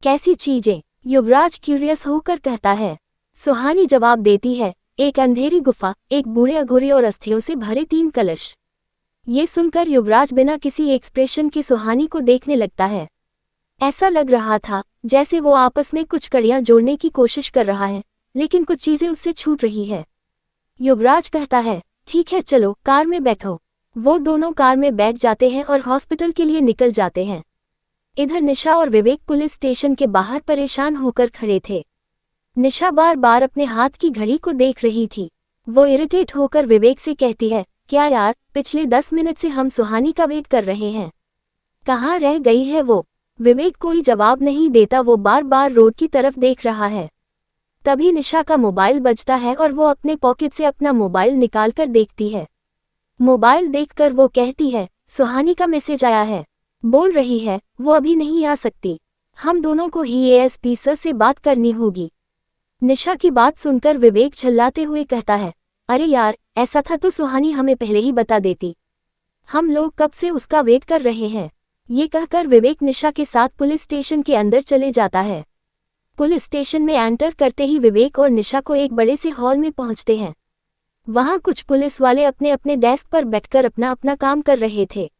कैसी चीजें? युवराज क्यूरियस होकर कहता है। सुहानी जवाब देती है, एक अंधेरी गुफा, एक बूढ़े अघोरे और अस्थियों से भरे 3 कलश। ये सुनकर युवराज बिना किसी एक्सप्रेशन के सुहानी को देखने लगता है। ऐसा लग रहा था जैसे वो आपस में कुछ कड़ियां जोड़ने की कोशिश कर रहा है, लेकिन कुछ चीजें उससे छूट रही है। युवराज कहता है, ठीक है चलो कार में बैठो। वो दोनों कार में बैठ जाते हैं और हॉस्पिटल के लिए निकल जाते हैं। इधर निशा और विवेक पुलिस स्टेशन के बाहर परेशान होकर खड़े थे। निशा बार बार अपने हाथ की घड़ी को देख रही थी। वो इरिटेट होकर विवेक से कहती है, क्या यार, पिछले 10 मिनट से हम सुहानी का वेट कर रहे हैं, कहाँ रह गई है वो? विवेक कोई जवाब नहीं देता, वो बार बार रोड की तरफ देख रहा है। तभी निशा का मोबाइल बजता है और वो अपने पॉकेट से अपना मोबाइल निकालकर देखती है। मोबाइल देखकर वो कहती है, सुहानी का मैसेज आया है। बोल रही है वो अभी नहीं आ सकती, हम दोनों को ही एएसपी सर से बात करनी होगी। निशा की बात सुनकर विवेक झल्लाते हुए कहता है, अरे यार, ऐसा था तो सुहानी हमें पहले ही बता देती, हम लोग कब से उसका वेट कर रहे हैं। ये कहकर विवेक निशा के साथ पुलिस स्टेशन के अंदर चले जाता है। पुलिस स्टेशन में एंटर करते ही विवेक और निशा को एक बड़े से हॉल में पहुंचते हैं। वहां कुछ पुलिस वाले अपने अपने डेस्क पर बैठकर अपना अपना काम कर रहे थे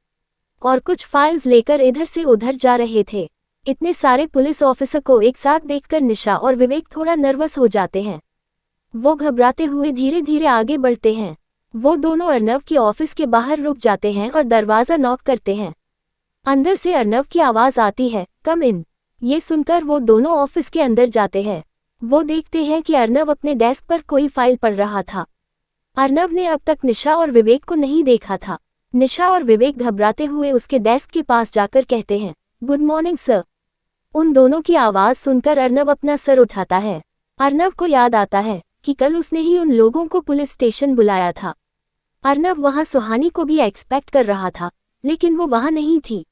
और कुछ फाइल्स लेकर इधर से उधर जा रहे थे। इतने सारे पुलिस ऑफिसर को एक साथ देखकर निशा और विवेक थोड़ा नर्वस हो जाते हैं। वो घबराते हुए धीरे धीरे आगे बढ़ते हैं। वो दोनों अर्नव के ऑफिस के बाहर रुक जाते हैं और दरवाज़ा नॉक करते हैं। अंदर से अर्नव की आवाज़ आती है, कम इन। ये सुनकर वो दोनों ऑफिस के अंदर जाते हैं। वो देखते हैं कि अर्नव अपने डेस्क पर कोई फाइल पढ़ रहा था। अर्नव ने अब तक निशा और विवेक को नहीं देखा था। निशा और विवेक घबराते हुए उसके डेस्क के पास जाकर कहते हैं, गुड मॉर्निंग सर। उन दोनों की आवाज़ सुनकर अर्नव अपना सर उठाता है। अर्नव को याद आता है कि कल उसने ही उन लोगों को पुलिस स्टेशन बुलाया था। अर्नव वहां सुहानी को भी एक्सपेक्ट कर रहा था, लेकिन वो वहां नहीं थी।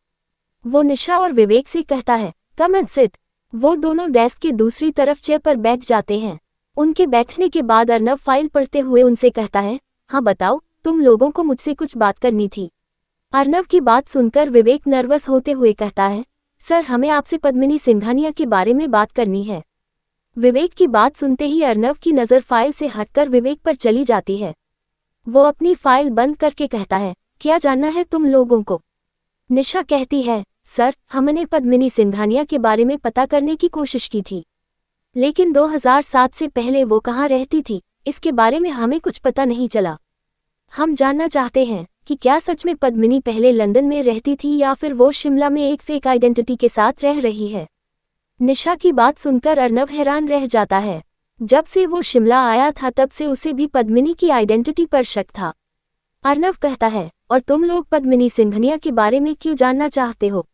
वो निशा और विवेक से कहता है, कम एंड सिट। वो दोनों डेस्क के दूसरी तरफ चेयर पर बैठ जाते हैं। उनके बैठने के बाद अर्नव फाइल पढ़ते हुए उनसे कहता है, हाँ बताओ, तुम लोगों को मुझसे कुछ बात करनी थी। अर्नव की बात सुनकर विवेक नर्वस होते हुए कहता है, सर हमें आपसे पद्मिनी सिंघानिया के बारे में बात करनी है। विवेक की बात सुनते ही अर्नव की नज़र फाइल से हटकर विवेक पर चली जाती है। वो अपनी फाइल बंद करके कहता है, क्या जानना है तुम लोगों को? निशा कहती है, सर हमने पद्मिनी सिंघानिया के बारे में पता करने की कोशिश की थी, लेकिन 2007 से पहले वो कहाँ रहती थी इसके बारे में हमें कुछ पता नहीं चला। हम जानना चाहते हैं कि क्या सच में पद्मिनी पहले लंदन में रहती थी या फिर वो शिमला में एक फेक आइडेंटिटी के साथ रह रही है। निशा की बात सुनकर अर्नव हैरान रह जाता है। जब से वो शिमला आया था तब से उसे भी पद्मिनी की आइडेंटिटी पर शक था। अर्नव कहता है, और तुम लोग पद्मिनी सिंघानिया के बारे में क्यों जानना चाहते हो?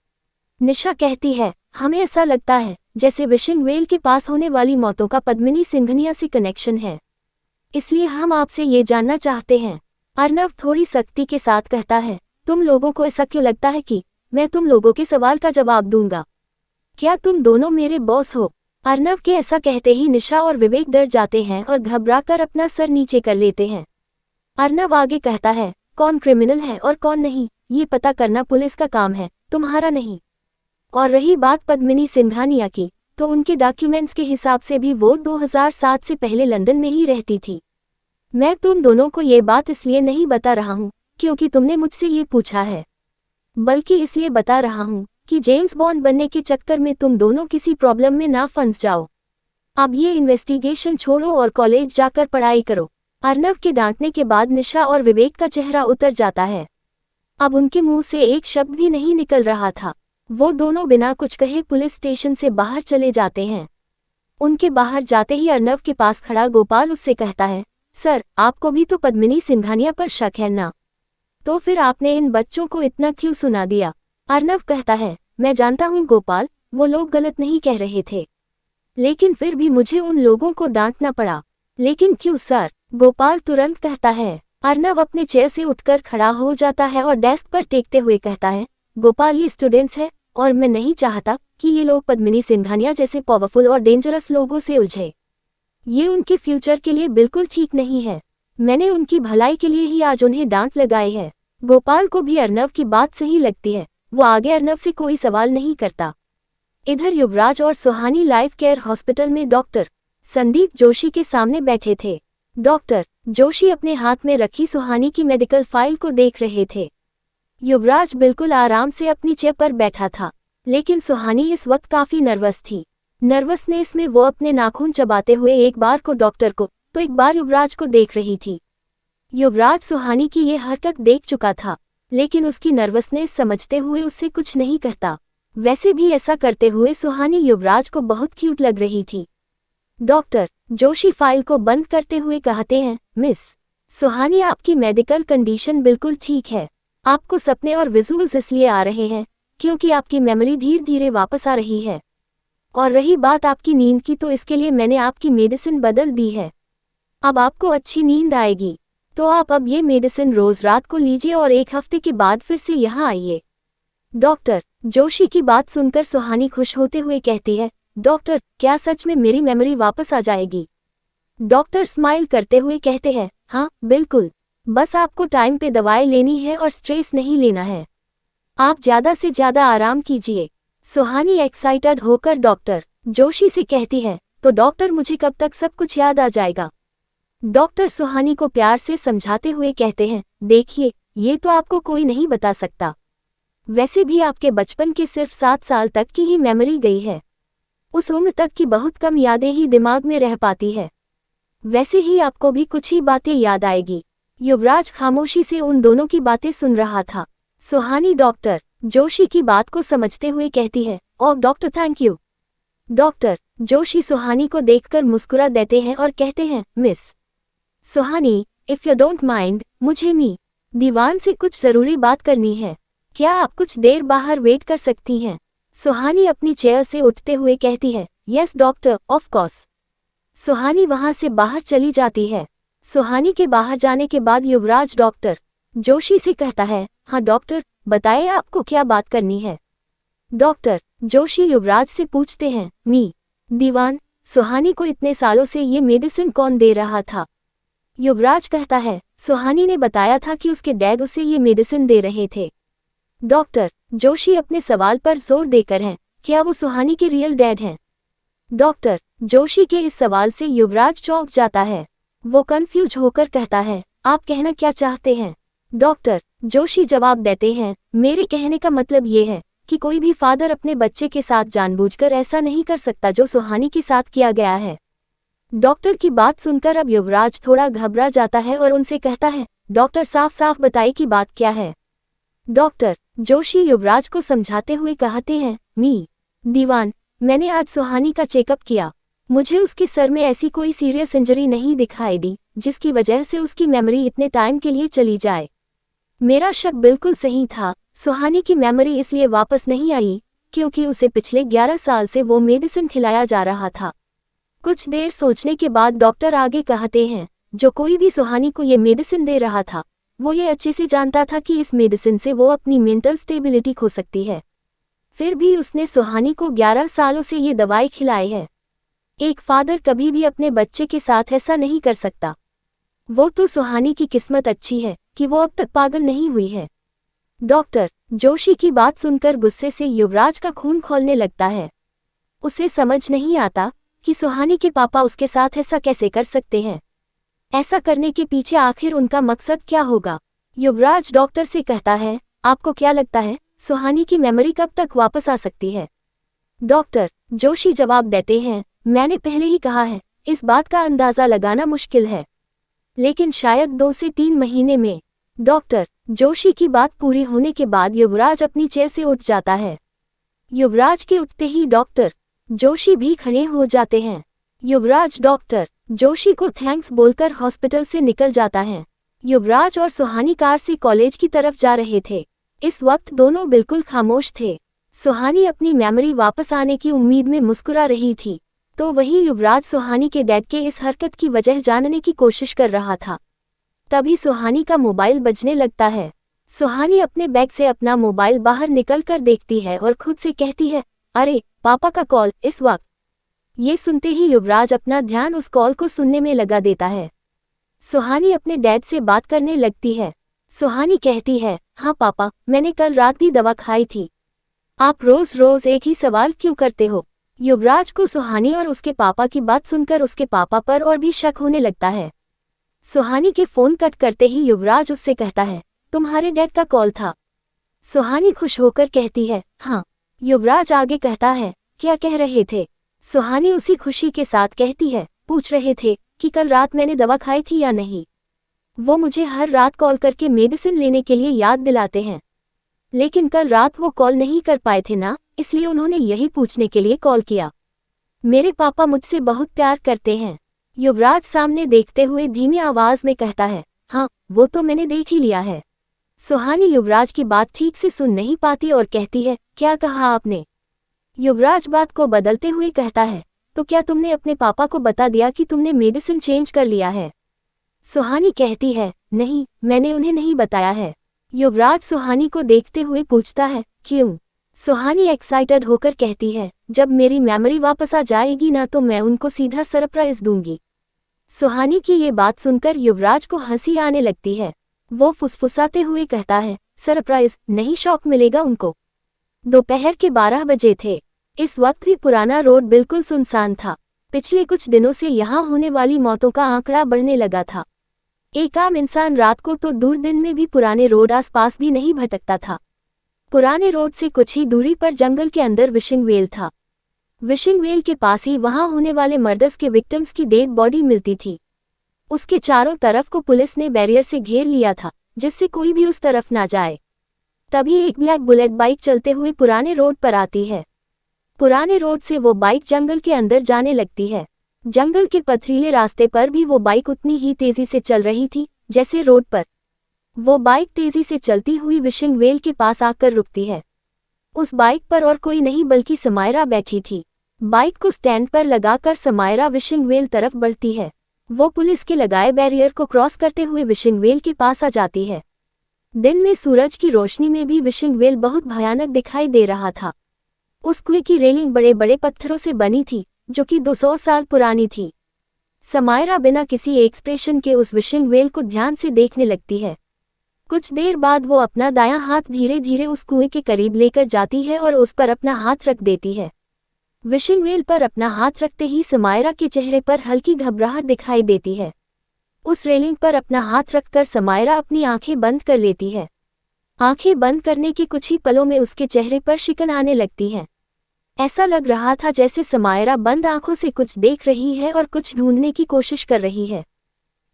निशा कहती है, हमें ऐसा लगता है जैसे विशिंग वेल के पास होने वाली मौतों का पद्मिनी सिंघानिया से कनेक्शन है, इसलिए हम आपसे ये जानना चाहते हैं। अर्नव थोड़ी सख्ती के साथ कहता है, तुम लोगों को ऐसा क्यों लगता है कि मैं तुम लोगों के सवाल का जवाब दूंगा? क्या तुम दोनों मेरे बॉस हो? अर्नव के ऐसा कहते ही निशा और विवेक डर जाते हैं और घबराकर अपना सर नीचे कर लेते हैं। अर्नव आगे कहता है, कौन क्रिमिनल है और कौन नहीं, ये पता करना पुलिस का काम है, तुम्हारा नहीं। और रही बात पद्मिनी सिंघानिया की, तो उनके डॉक्यूमेंट्स के हिसाब से भी वो 2007 से पहले लंदन में ही रहती थी। मैं तुम दोनों को ये बात इसलिए नहीं बता रहा हूँ क्योंकि तुमने मुझसे ये पूछा है, बल्कि इसलिए बता रहा हूँ कि जेम्स बॉन्ड बनने के चक्कर में तुम दोनों किसी प्रॉब्लम में ना फंस जाओ। अब ये इन्वेस्टिगेशन छोड़ो और कॉलेज जाकर पढ़ाई करो। अर्नव के डांटने के बाद निशा और विवेक का चेहरा उतर जाता है। अब उनके मुंह से एक शब्द भी नहीं निकल रहा था। वो दोनों बिना कुछ कहे पुलिस स्टेशन से बाहर चले जाते हैं। उनके बाहर जाते ही अर्नव के पास खड़ा गोपाल उससे कहता है, सर आपको भी तो पद्मिनी सिंघानिया पर शक है ना? तो फिर आपने इन बच्चों को इतना क्यों सुना दिया? अर्नव कहता है, मैं जानता हूँ गोपाल, वो लोग गलत नहीं कह रहे थे, लेकिन फिर भी मुझे उन लोगों को डांटना पड़ा। लेकिन क्यों सर? गोपाल तुरंत कहता है। अर्नव अपने चेयर से उठकर खड़ा हो जाता है और डेस्क पर टेकते हुए कहता है, गोपाल ये स्टूडेंट्स हैं और मैं नहीं चाहता कि ये लोग पद्मिनी सिंघानिया जैसे पावरफुल और डेंजरस लोगों से उलझे। ये उनके फ्यूचर के लिए बिल्कुल ठीक नहीं है। मैंने उनकी भलाई के लिए ही आज उन्हें डांट लगाई है। गोपाल को भी अर्नव की बात सही लगती है। वो आगे अर्नव से कोई सवाल नहीं करता। इधर युवराज और सुहानी लाइफ केयर हॉस्पिटल में डॉक्टर संदीप जोशी के सामने बैठे थे। डॉक्टर जोशी अपने हाथ में रखी सुहानी की मेडिकल फाइल को देख रहे थे। युवराज बिल्कुल आराम से अपनी चेयर पर बैठा था, लेकिन सुहानी इस वक्त काफी नर्वस थी। नर्वसनेस में वो अपने नाखून चबाते हुए एक बार को डॉक्टर को तो एक बार युवराज को देख रही थी। युवराज सुहानी की ये हरकत देख चुका था, लेकिन उसकी नर्वसनेस समझते हुए उससे कुछ नहीं कहता। वैसे भी ऐसा करते हुए सुहानी युवराज को बहुत क्यूट लग रही थी। डॉक्टर जोशी फाइल को बंद करते हुए कहते हैं, मिस सुहानी, आपकी मेडिकल कंडीशन बिल्कुल ठीक है। आपको सपने और विजुअल्स इसलिए आ रहे हैं क्योंकि आपकी मेमोरी धीरे धीरे वापस आ रही है। और रही बात आपकी नींद की, तो इसके लिए मैंने आपकी मेडिसिन बदल दी है। अब आपको अच्छी नींद आएगी, तो आप अब ये मेडिसिन रोज रात को लीजिए और 1 हफ्ते के बाद फिर से यहाँ आइए। डॉक्टर जोशी की बात सुनकर सुहानी खुश होते हुए कहती है, डॉक्टर क्या सच में मेरी मेमोरी वापस आ जाएगी? डॉक्टर स्माइल करते हुए कहते हैं, हाँ बिल्कुल, बस आपको टाइम पे दवाई लेनी है और स्ट्रेस नहीं लेना है। आप ज़्यादा से ज़्यादा आराम कीजिए। सुहानी एक्साइटेड होकर डॉक्टर जोशी से कहती है, तो डॉक्टर मुझे कब तक सब कुछ याद आ जाएगा? डॉक्टर सुहानी को प्यार से समझाते हुए कहते हैं, देखिए ये तो आपको कोई नहीं बता सकता। वैसे भी आपके बचपन के सिर्फ 7 साल तक की ही मेमोरी गई है। उस उम्र तक की बहुत कम यादें ही दिमाग में रह पाती है। वैसे ही आपको भी कुछ ही बातें याद आएगी। युवराज खामोशी से उन दोनों की बातें सुन रहा था। सुहानी डॉक्टर जोशी की बात को समझते हुए कहती है, oh doctor thank you. Doctor Joshi Suhani को देखकर मुस्कुरा देते हैं और कहते हैं, miss Suhani, if you don't mind, मुझे दीवान से कुछ जरूरी बात करनी है। क्या आप कुछ देर बाहर वेट कर सकती हैं? सुहानी अपनी चेयर से उठते हुए कहती है, यस डॉक्टर, ऑफ कोर्स। सुहानी वहां से बाहर चली जाती है। सुहानी के बाहर जाने के बाद युवराज डॉक्टर जोशी से कहता है, हाँ डॉक्टर, बताएं आपको क्या बात करनी है? डॉक्टर जोशी युवराज से पूछते हैं, दीवान, सुहानी को इतने सालों से ये मेडिसिन कौन दे रहा था? युवराज कहता है, सुहानी ने बताया था कि उसके डैड उसे ये मेडिसिन दे रहे थे। डॉक्टर जोशी अपने सवाल पर जोर देकर हैं, क्या वो सुहानी के रियल डैड हैं? डॉक्टर जोशी के इस सवाल से युवराज चौंक जाता है। वो कंफ्यूज होकर कहता है, आप कहना क्या चाहते हैं? डॉक्टर जोशी जवाब देते हैं, मेरे कहने का मतलब ये है कि कोई भी फादर अपने बच्चे के साथ जानबूझकर ऐसा नहीं कर सकता जो सुहानी के साथ किया गया है। डॉक्टर की बात सुनकर अब युवराज थोड़ा घबरा जाता है और उनसे कहता है, डॉक्टर साफ साफ बताइए कि बात क्या है? डॉक्टर जोशी युवराज को समझाते हुए कहते हैं, दीवान, मैंने आज सुहानी का चेकअप किया। मुझे उसके सर में ऐसी कोई सीरियस इंजरी नहीं दिखाई दी जिसकी वजह से उसकी मेमोरी इतने टाइम के लिए चली जाए। मेरा शक बिल्कुल सही था। सुहानी की मेमोरी इसलिए वापस नहीं आई क्योंकि उसे पिछले 11 साल से वो मेडिसिन खिलाया जा रहा था। कुछ देर सोचने के बाद डॉक्टर आगे कहते हैं, जो कोई भी सुहानी को ये मेडिसिन दे रहा था वो ये अच्छे से जानता था कि इस मेडिसिन से वो अपनी मेंटल स्टेबिलिटी खो सकती है। फिर भी उसने सुहानी को 11 सालों से ये दवाई खिलाई है। एक फादर कभी भी अपने बच्चे के साथ ऐसा नहीं कर सकता। वो तो सुहानी की किस्मत अच्छी है कि वो अब तक पागल नहीं हुई है। डॉक्टर जोशी की बात सुनकर गुस्से से युवराज का खून खौलने लगता है। उसे समझ नहीं आता कि सुहानी के पापा उसके साथ ऐसा कैसे कर सकते हैं। ऐसा करने के पीछे आखिर उनका मकसद क्या होगा? युवराज डॉक्टर से कहता है, आपको क्या लगता है सुहानी की मेमोरी कब तक वापस आ सकती है? डॉक्टर जोशी जवाब देते हैं, मैंने पहले ही कहा है, इस बात का अंदाजा लगाना मुश्किल है, लेकिन शायद 2 से 3 महीने में। डॉक्टर जोशी की बात पूरी होने के बाद युवराज अपनी चेयर से उठ जाता है। युवराज के उठते ही डॉक्टर जोशी भी खड़े हो जाते हैं। युवराज डॉक्टर जोशी को थैंक्स बोलकर हॉस्पिटल से निकल जाता है। युवराज और सुहानी कार से कॉलेज की तरफ जा रहे थे। इस वक्त दोनों बिल्कुल खामोश थे। सुहानी अपनी मेमोरी वापस आने की उम्मीद में मुस्कुरा रही थी, तो वहीं युवराज सुहानी के डैड के इस हरकत की वजह जानने की कोशिश कर रहा था। तभी सुहानी का मोबाइल बजने लगता है। सुहानी अपने बैग से अपना मोबाइल बाहर निकलकर देखती है और खुद से कहती है, अरे पापा का कॉल इस वक्त। ये सुनते ही युवराज अपना ध्यान उस कॉल को सुनने में लगा देता है। सुहानी अपने डैड से बात करने लगती है। सुहानी कहती है, हाँ पापा, मैंने कल रात भी दवा खाई थी। आप रोज रोज एक ही सवाल क्यों करते हो? युवराज को सुहानी और उसके पापा की बात सुनकर उसके पापा पर और भी शक होने लगता है। सुहानी के फोन कट करते ही युवराज उससे कहता है, तुम्हारे डैड का कॉल था। सुहानी खुश होकर कहती है, हाँ। युवराज आगे कहता है, क्या कह रहे थे? सुहानी उसी खुशी के साथ कहती है, पूछ रहे थे कि कल रात मैंने दवा खाई थी या नहीं। वो मुझे हर रात कॉल करके मेडिसिन लेने के लिए याद दिलाते हैं, लेकिन कल रात वो कॉल नहीं कर पाए थे ना, इसलिए उन्होंने यही पूछने के लिए कॉल किया। मेरे पापा मुझसे बहुत प्यार करते हैं। युवराज सामने देखते हुए धीमी आवाज में कहता है, हाँ वो तो मैंने देख ही लिया है। सुहानी युवराज की बात ठीक से सुन नहीं पाती और कहती है, क्या कहा आपने? युवराज बात को बदलते हुए कहता है, तो क्या तुमने अपने पापा को बता दिया कि तुमने मेडिसिन चेंज कर लिया है? सुहानी कहती है, नहीं, मैंने उन्हें नहीं बताया है। युवराज सुहानी को देखते हुए पूछता है, क्यों? सुहानी एक्साइटेड होकर कहती है, जब मेरी मेमोरी वापस आ जाएगी ना तो मैं उनको सीधा सरप्राइज दूंगी। सुहानी की ये बात सुनकर युवराज को हंसी आने लगती है। वो फुसफुसाते हुए कहता है, सरप्राइज नहीं, शौक मिलेगा उनको। दोपहर के 12 बजे थे। इस वक्त भी पुराना रोड बिल्कुल सुनसान था। पिछले कुछ दिनों से यहाँ होने वाली मौतों का आंकड़ा बढ़ने लगा था। एक आम इंसान रात को तो दूर दिन में भी पुराने रोड आसपास भी नहीं भटकता था। पुराने रोड से कुछ ही दूरी पर जंगल के अंदर विशिंग वेल था। विशिंग वेल के पास ही वहां होने वाले मर्डर्स के विक्टिम्स की डेड बॉडी मिलती थी। उसके चारों तरफ को पुलिस ने बैरियर से घेर लिया था, जिससे कोई भी उस तरफ ना जाए। तभी एक ब्लैक बुलेट बाइक चलते हुए पुराने रोड पर आती है। पुराने रोड से वो बाइक जंगल के अंदर जाने लगती है। जंगल के पथरीले रास्ते पर भी वो बाइक उतनी ही तेजी से चल रही थी जैसे रोड पर। वो बाइक तेजी से चलती हुई विशिंग वेल के पास आकर रुकती है। उस बाइक पर और कोई नहीं बल्कि समायरा बैठी थी। बाइक को स्टैंड पर लगाकर समायरा विशिंग वेल तरफ बढ़ती है। वो पुलिस के लगाए बैरियर को क्रॉस करते हुए विशिंग वेल के पास आ जाती है। दिन में सूरज की रोशनी में भी विशिंग वेल बहुत भयानक दिखाई दे रहा था। उस कुएं की रेलिंग बड़े बड़े पत्थरों से बनी थी, जो कि 200 साल पुरानी थी। समायरा बिना किसी एक्सप्रेशन के उस विशिंग वेल को ध्यान से देखने लगती है। कुछ देर बाद वो अपना दायां हाथ धीरे धीरे उस कुएं के करीब लेकर जाती है और उस पर अपना हाथ रख देती है। विशिंग वेल पर अपना हाथ रखते ही समायरा के चेहरे पर हल्की घबराहट दिखाई देती है। उस रेलिंग पर अपना हाथ रखकर समायरा अपनी आंखें बंद कर लेती है। आंखें बंद करने के कुछ ही पलों में उसके चेहरे पर शिकन आने लगती है। ऐसा लग रहा था जैसे समायरा बंद आंखों से कुछ देख रही है और कुछ ढूंढने की कोशिश कर रही है।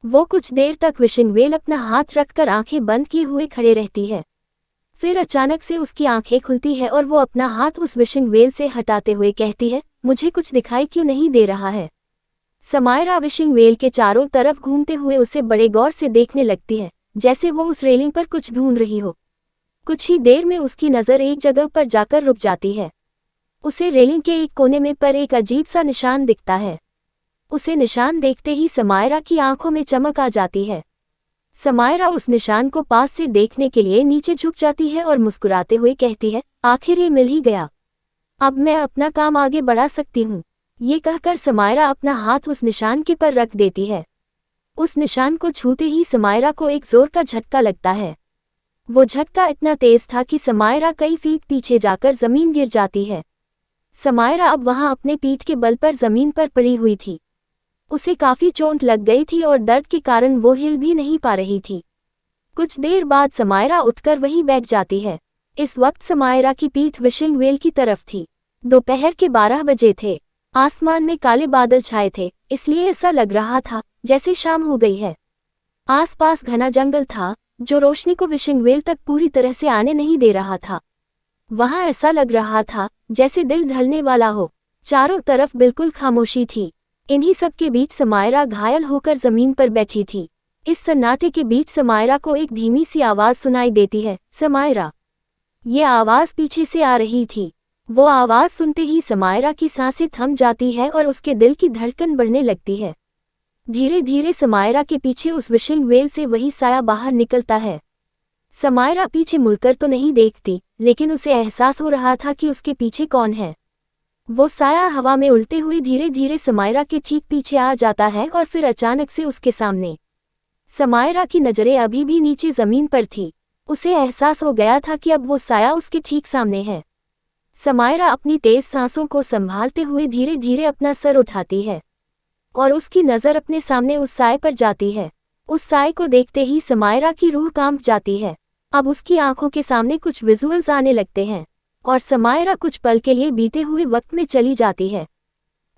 वो कुछ देर तक विशिंग वेल अपना हाथ रखकर आंखें बंद किए हुए खड़े रहती है। फिर अचानक से उसकी आंखें खुलती है और वो अपना हाथ उस विशिंग वेल से हटाते हुए कहती है, मुझे कुछ दिखाई क्यों नहीं दे रहा है? समायरा विशिंग वेल के चारों तरफ घूमते हुए उसे बड़े गौर से देखने लगती है, जैसे वो उस रेलिंग पर कुछ ढूंढ रही हो। कुछ ही देर में उसकी नज़र एक जगह पर जाकर रुक जाती है। उसे रेलिंग के एक कोने में पर एक अजीब सा निशान दिखता है। उसे निशान देखते ही समायरा की आंखों में चमक आ जाती है। समायरा उस निशान को पास से देखने के लिए नीचे झुक जाती है और मुस्कुराते हुए कहती है, आखिर ये मिल ही गया। अब मैं अपना काम आगे बढ़ा सकती हूँ। ये कहकर समायरा अपना हाथ उस निशान के पर रख देती है। उस निशान को छूते ही समायरा को एक जोर का झटका लगता है। वो झटका इतना तेज था कि समायरा कई फीट पीछे जाकर जमीन गिर जाती है। समायरा अब वहां अपने पीठ के बल पर जमीन पर पड़ी हुई थी। उसे काफी चोट लग गई थी और दर्द के कारण वो हिल भी नहीं पा रही थी। कुछ देर बाद समायरा उठकर वहीं बैठ जाती है। इस वक्त समायरा की पीठ विशिंग वेल की तरफ थी। दोपहर के 12 बजे थे। आसमान में काले बादल छाए थे, इसलिए ऐसा लग रहा था जैसे शाम हो गई है। आसपास घना जंगल था, जो रोशनी को विशिंग वेल तक पूरी तरह से आने नहीं दे रहा था। वहां ऐसा लग रहा था जैसे दिल ढलने वाला हो। चारों तरफ बिल्कुल खामोशी थी। इन्हीं सब के बीच समायरा घायल होकर जमीन पर बैठी थी। इस सन्नाटे के बीच समायरा को एक धीमी सी आवाज सुनाई देती है, समायरा। ये आवाज पीछे से आ रही थी। वो आवाज सुनते ही समायरा की सांसें थम जाती है और उसके दिल की धड़कन बढ़ने लगती है। धीरे धीरे समायरा के पीछे उस विशिंग वेल से वही साया बाहर निकलता है। समायरा पीछे मुड़कर तो नहीं देखती, लेकिन उसे एहसास हो रहा था कि उसके पीछे कौन है। वो साया हवा में उड़ते हुए धीरे धीरे समायरा के ठीक पीछे आ जाता है और फिर अचानक से उसके सामने। समायरा की नजरें अभी भी नीचे जमीन पर थी। उसे एहसास हो गया था कि अब वो साया उसके ठीक सामने है। समायरा अपनी तेज सांसों को संभालते हुए धीरे धीरे अपना सर उठाती है और उसकी नज़र अपने सामने उस साए पर जाती है। उस साए को देखते ही समायरा की रूह कांप जाती है। अब उसकी आंखों के सामने कुछ विजुअल्स आने लगते हैं और समायरा कुछ पल के लिए बीते हुए वक्त में चली जाती है।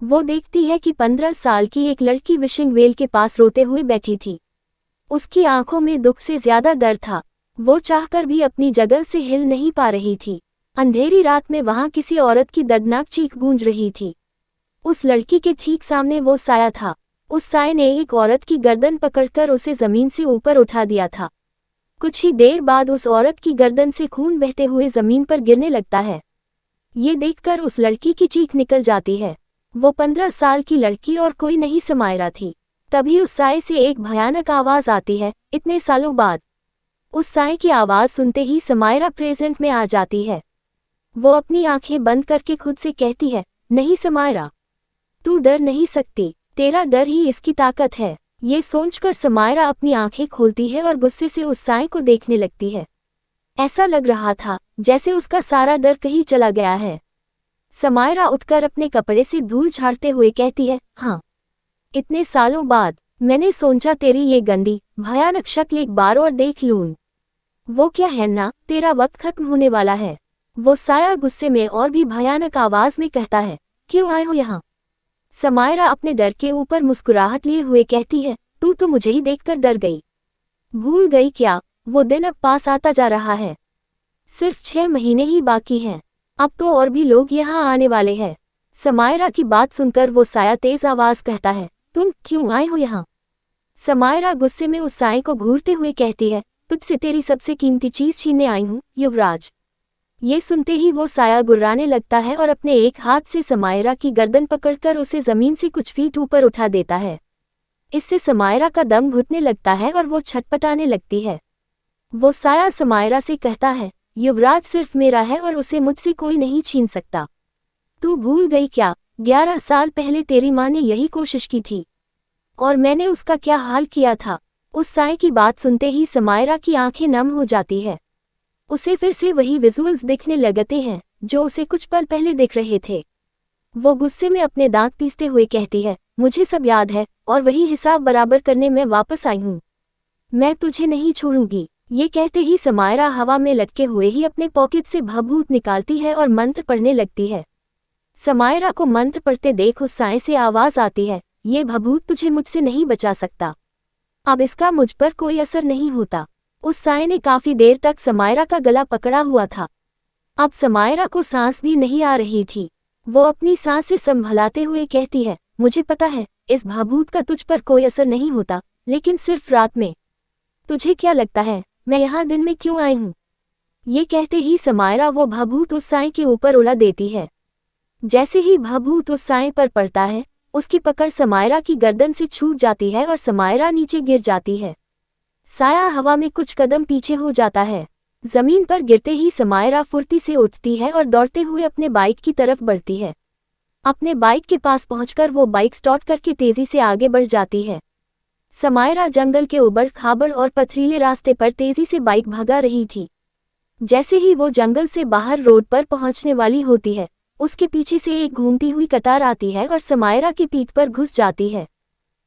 वो देखती है कि 15 साल की एक लड़की विशिंग वेल के पास रोते हुए बैठी थी। उसकी आंखों में दुख से ज्यादा डर था। वो चाहकर भी अपनी जगह से हिल नहीं पा रही थी। अंधेरी रात में वहां किसी औरत की दर्दनाक चीख गूंज रही थी। उस लड़की के ठीक सामने वो साया था। उस साए ने एक औरत की गर्दन पकड़कर उसे जमीन से ऊपर उठा दिया था। कुछ ही देर बाद उस औरत की गर्दन से खून बहते हुए जमीन पर गिरने लगता है। ये देखकर उस लड़की की चीख निकल जाती है। वो 15 साल की लड़की और कोई नहीं समायरा थी। तभी उस साए से एक भयानक आवाज आती है, इतने सालों बाद। उस साए की आवाज सुनते ही समायरा प्रेजेंट में आ जाती है। वो अपनी आंखें बंद करके खुद से कहती है, नहीं समायरा, तू डर नहीं सकती, तेरा डर ही इसकी ताकत है। ये सोचकर समायरा अपनी आंखें खोलती है और गुस्से से उस साए को देखने लगती है। ऐसा लग रहा था जैसे उसका सारा डर कहीं चला गया है। समायरा उठकर अपने कपड़े से धूल झाड़ते हुए कहती है, हाँ, इतने सालों बाद मैंने सोचा तेरी ये गंदी भयानक शक्ल एक बार और देख लूं। वो क्या है ना, तेरा वक्त खत्म होने वाला है। वो साया गुस्से में और भी भयानक आवाज में कहता है, क्यों आए हो यहाँ? समायरा अपने डर के ऊपर मुस्कुराहट लिए हुए कहती है, तू तो मुझे ही देखकर डर गई। भूल गई क्या, वो दिन अब पास आता जा रहा है। सिर्फ 6 महीने ही बाकी हैं। अब तो और भी लोग यहाँ आने वाले हैं। समायरा की बात सुनकर वो साया तेज आवाज कहता है, तुम क्यों आए हो यहाँ? समायरा गुस्से में उस साए को घूरते हुए कहती है, तुझसे तेरी सबसे कीमती चीज छीनने आई हूँ, युवराज। ये सुनते ही वो साया गुर्राने लगता है और अपने एक हाथ से समायरा की गर्दन पकड़कर उसे जमीन से कुछ फीट ऊपर उठा देता है। इससे समायरा का दम घुटने लगता है और वो छटपटाने लगती है। वो साया समायरा से कहता है, युवराज सिर्फ मेरा है और उसे मुझसे कोई नहीं छीन सकता। तू भूल गई क्या, 11 साल पहले तेरी माँ ने यही कोशिश की थी और मैंने उसका क्या हाल किया था। उस साए की बात सुनते ही समायरा की आंखें नम हो जाती है। उसे फिर से वही विजुअल्स दिखने लगते हैं जो उसे कुछ पल पहले दिख रहे थे। वो गुस्से में अपने दांत पीसते हुए कहती है, मुझे सब याद है और वही हिसाब बराबर करने में वापस आई हूँ। मैं तुझे नहीं छोड़ूंगी। ये कहते ही समायरा हवा में लटके हुए ही अपने पॉकेट से भभूत निकालती है और मंत्र पढ़ने लगती है। समायरा को मंत्र पढ़ते देख उस साए से आवाज आती है, ये भभूत तुझे मुझसे नहीं बचा सकता। अब इसका मुझ पर कोई असर नहीं होता। उस साए ने काफी देर तक समायरा का गला पकड़ा हुआ था। अब समायरा को सांस भी नहीं आ रही थी। वो अपनी सांस से संभलाते हुए कहती है, मुझे पता है इस भभूत का तुझ पर कोई असर नहीं होता, लेकिन सिर्फ रात में। तुझे क्या लगता है मैं यहाँ दिन में क्यों आई हूँ? ये कहते ही समायरा वो भभूत उस साए के ऊपर उड़ा देती है। जैसे ही भभूत उस साए पर पड़ता है, उसकी पकड़ समायरा की गर्दन से छूट जाती है और समायरा नीचे गिर जाती है। साया हवा में कुछ कदम पीछे हो जाता है। जमीन पर गिरते ही समायरा फुर्ती से उठती है और दौड़ते हुए अपने बाइक की तरफ बढ़ती है। अपने बाइक के पास पहुंचकर वो बाइक स्टार्ट करके तेजी से आगे बढ़ जाती है। समायरा जंगल के उबड़ खाबड़ और पथरीले रास्ते पर तेजी से बाइक भगा रही थी। जैसे ही वो जंगल से बाहर रोड पर पहुंचने वाली होती है, उसके पीछे से एक घूमती हुई कतार आती है और समायरा की पीठ पर घुस जाती है।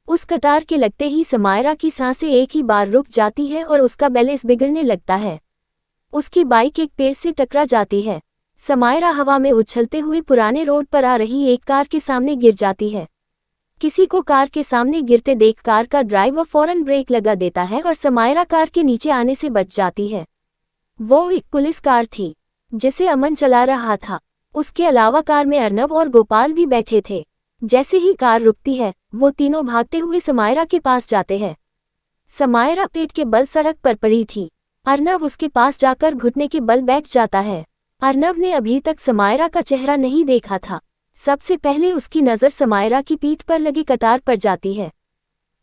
उस कतार के लगते ही समायरा की सांसें एक ही बार रुक जाती है और उसका बैलेंस बिगड़ने लगता है। उसकी बाइक एक पेड़ से टकरा जाती है। समायरा हवा में उछलते हुए पुराने रोड पर आ रही एक कार के सामने गिर जाती है। किसी को कार के सामने गिरते देख कार का ड्राइवर फौरन ब्रेक लगा देता है और समायरा कार के नीचे आने से बच जाती है। वो एक पुलिस कार थी जिसे अमन चला रहा था। उसके अलावा कार में अर्नव और गोपाल भी बैठे थे। जैसे ही कार रुकती है, वो तीनों भागते हुए समायरा के पास जाते हैं। समायरा पेट के बल सड़क पर पड़ी थी। अर्नव उसके पास जाकर घुटने के बल बैठ जाता है। अर्नव ने अभी तक समायरा का चेहरा नहीं देखा था। सबसे पहले उसकी नज़र समायरा की पीठ पर लगी कतार पर जाती है।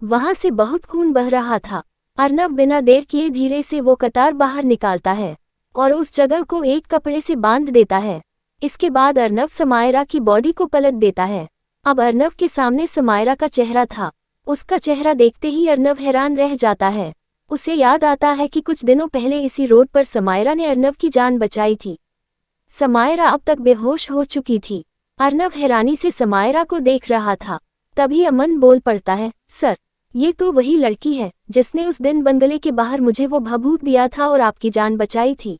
वहां से बहुत खून बह रहा था। अर्नव बिना देर किए धीरे से वो कतार बाहर निकालता है और उस जगह को एक कपड़े से बांध देता है। इसके बाद अर्नव समायरा की बॉडी को पलट देता है। अब अर्नव के सामने समायरा का चेहरा था। उसका चेहरा देखते ही अर्नव हैरान रह जाता है। उसे याद आता है कि कुछ दिनों पहले इसी रोड पर समायरा ने अर्नव की जान बचाई थी। समायरा अब तक बेहोश हो चुकी थी। अर्नव हैरानी से समायरा को देख रहा था। तभी अमन बोल पड़ता है, सर, ये तो वही लड़की है जिसने उस दिन बंगले के बाहर मुझे वो भभूत दिया था और आपकी जान बचाई थी।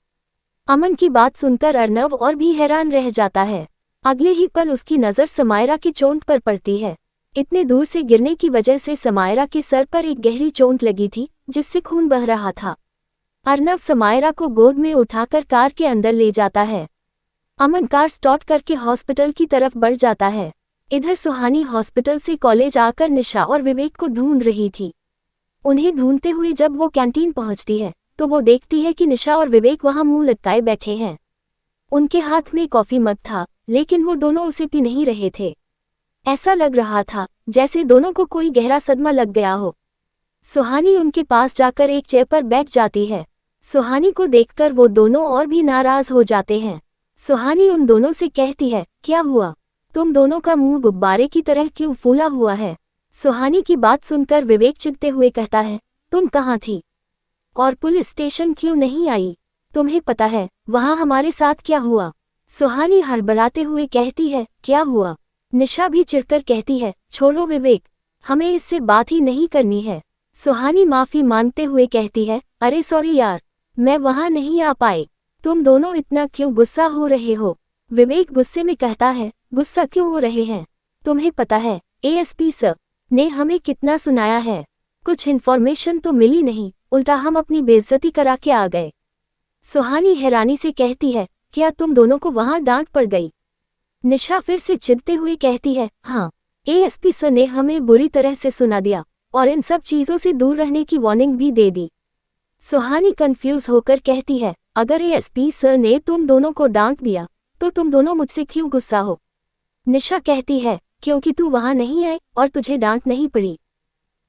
अमन की बात सुनकर अर्नव और भी हैरान रह जाता है। अगले ही पल उसकी नज़र समायरा की चोट पर पड़ती है। इतने दूर से गिरने की वजह से समायरा के सर पर एक गहरी चोट लगी थी जिससे खून बह रहा था। अर्नव समायरा को गोद में उठाकर कार के अंदर ले जाता है। अमन कार स्टार्ट करके हॉस्पिटल की तरफ बढ़ जाता है। इधर सुहानी हॉस्पिटल से कॉलेज आकर निशा और विवेक को ढूंढ रही थी। उन्हें ढूंढते हुए जब वो कैंटीन पहुंचती है तो वो देखती है कि निशा और विवेक वहां मुंह लटकाए बैठे हैं। उनके हाथ में कॉफी मग था, लेकिन वो दोनों उसे पी नहीं रहे थे। ऐसा लग रहा था जैसे दोनों को कोई गहरा सदमा लग गया हो। सुहानी उनके पास जाकर एक चेयर पर बैठ जाती है। सुहानी को देखकर वो दोनों और भी नाराज हो जाते हैं। सुहानी उन दोनों से कहती है, क्या हुआ? तुम दोनों का मुंह गुब्बारे की तरह क्यों फूला हुआ है? सुहानी की बात सुनकर विवेक चिढ़ते हुए कहता है, तुम कहाँ थी और पुलिस स्टेशन क्यों नहीं आई? तुम्हें पता है वहां हमारे साथ क्या हुआ? सुहानी हड़बड़ाते हुए कहती है, क्या हुआ? निशा भी चिढ़कर कहती है, छोड़ो विवेक, हमें इससे बात ही नहीं करनी है। सुहानी माफी मांगते हुए कहती है, अरे सॉरी यार, मैं वहां नहीं आ पाई। तुम दोनों इतना क्यों गुस्सा हो रहे हो? विवेक गुस्से में कहता है, गुस्सा क्यों हो रहे हैं? तुम्हें पता है एएसपी सर ने हमें कितना सुनाया है। कुछ इन्फॉर्मेशन तो मिली नहीं, उल्टा हम अपनी बेइज्जती करा के आ गए। सुहानी हैरानी से कहती है, क्या तुम दोनों को वहां डांट पड़ गई? निशा फिर से चिढ़ते हुए कहती है, हाँ, एएसपी सर ने हमें बुरी तरह से सुना दिया और इन सब चीजों से दूर रहने की वार्निंग भी दे दी। सुहानी कंफ्यूज होकर कहती है, अगर एएसपी सर ने तुम दोनों को डांट दिया तो तुम दोनों मुझसे क्यों गुस्सा हो? निशा कहती है, क्योंकि तू वहां नहीं आई और तुझे डांट नहीं पड़ी।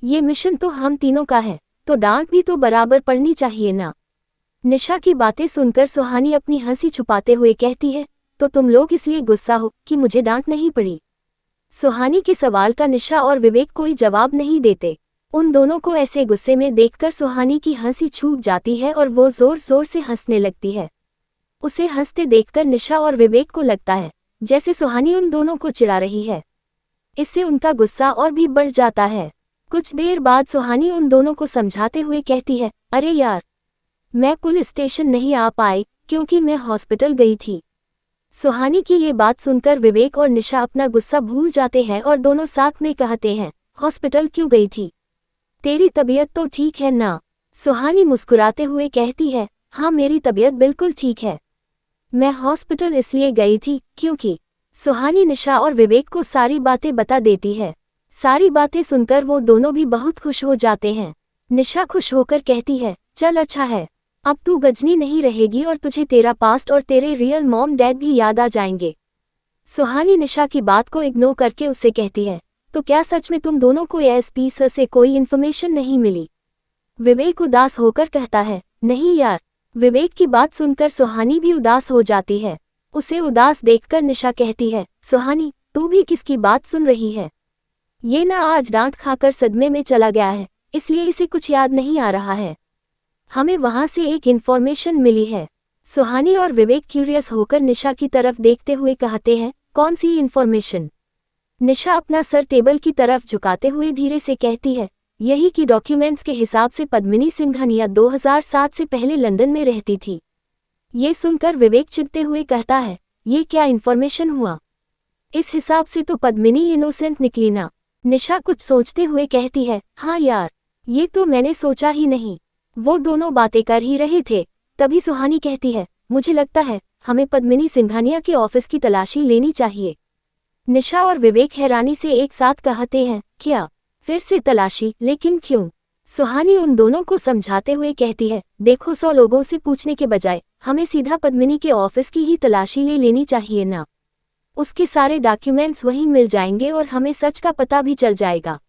ये मिशन तो हम तीनों का है, तो डांट भी तो बराबर पड़नी चाहिए ना। निशा की बातें सुनकर सुहानी अपनी हंसी छुपाते हुए कहती है, तो तुम लोग इसलिए गुस्सा हो कि मुझे डांट नहीं पड़ी? सुहानी के सवाल का निशा और विवेक कोई जवाब नहीं देते। उन दोनों को ऐसे गुस्से में देखकर सुहानी की हंसी छूट जाती है और वो जोर जोर से हंसने लगती है। उसे हंसते देखकर निशा और विवेक को लगता है जैसे सुहानी उन दोनों को चिढ़ा रही है। इससे उनका गुस्सा और भी बढ़ जाता है। कुछ देर बाद सुहानी उन दोनों को समझाते हुए कहती है, अरे यार, मैं पुलिस स्टेशन नहीं आ पाई क्योंकि मैं हॉस्पिटल गई थी। सुहानी की ये बात सुनकर विवेक और निशा अपना गुस्सा भूल जाते हैं और दोनों साथ में कहते हैं, हॉस्पिटल क्यों गई थी? तेरी तबीयत तो ठीक है ना? सुहानी मुस्कुराते हुए कहती है, हाँ, मेरी तबीयत बिल्कुल ठीक है। मैं हॉस्पिटल इसलिए गई थी क्योंकि सुहानी निशा और विवेक को सारी बातें बता देती है। सारी बातें सुनकर वो दोनों भी बहुत खुश हो जाते हैं। निशा खुश होकर कहती है, चल अच्छा है, अब तू गजनी नहीं रहेगी और तुझे तेरा पास्ट और तेरे रियल मॉम डैड भी याद आ जाएंगे। सुहानी निशा की बात को इग्नोर करके उससे कहती है, तो क्या सच में तुम दोनों को एएसपी सर से कोई इन्फॉर्मेशन नहीं मिली? विवेक उदास होकर कहता है, नहीं यार। विवेक की बात सुनकर सुहानी भी उदास हो जाती है। उसे उदास देखकर निशा कहती है, सुहानी, तू भी किसकी बात सुन रही है? ये ना आज डांट खाकर सदमे में चला गया है, इसलिए इसे कुछ याद नहीं आ रहा है। हमें वहां से एक इन्फॉर्मेशन मिली है। सुहानी और विवेक क्यूरियस होकर निशा की तरफ देखते हुए कहते हैं, कौन सी इन्फॉर्मेशन? निशा अपना सर टेबल की तरफ झुकाते हुए धीरे से कहती है, यही कि डॉक्यूमेंट्स के हिसाब से पद्मिनी सिंघानिया 2007 से पहले लंदन में रहती थी। ये सुनकर विवेक चिढ़ते हुए कहता है, ये क्या इन्फॉर्मेशन हुआ? इस हिसाब से तो पद्मिनी इनोसेंट निकली ना। निशा कुछ सोचते हुए कहती है, हाँ यार, ये तो मैंने सोचा ही नहीं। वो दोनों बातें कर ही रहे थे, तभी सुहानी कहती है, मुझे लगता है हमें पद्मिनी सिंघानिया के ऑफिस की तलाशी लेनी चाहिए। निशा और विवेक हैरानी से एक साथ कहते हैं, क्या फिर से तलाशी? लेकिन क्यों? सुहानी उन दोनों को समझाते हुए कहती है, देखो, 100 लोगों से पूछने के बजाय हमें सीधा पद्मिनी के ऑफिस की ही तलाशी ले लेनी चाहिए ना। उसके सारे डॉक्यूमेंट्स वहीं मिल जाएंगे और हमें सच का पता भी चल जाएगा।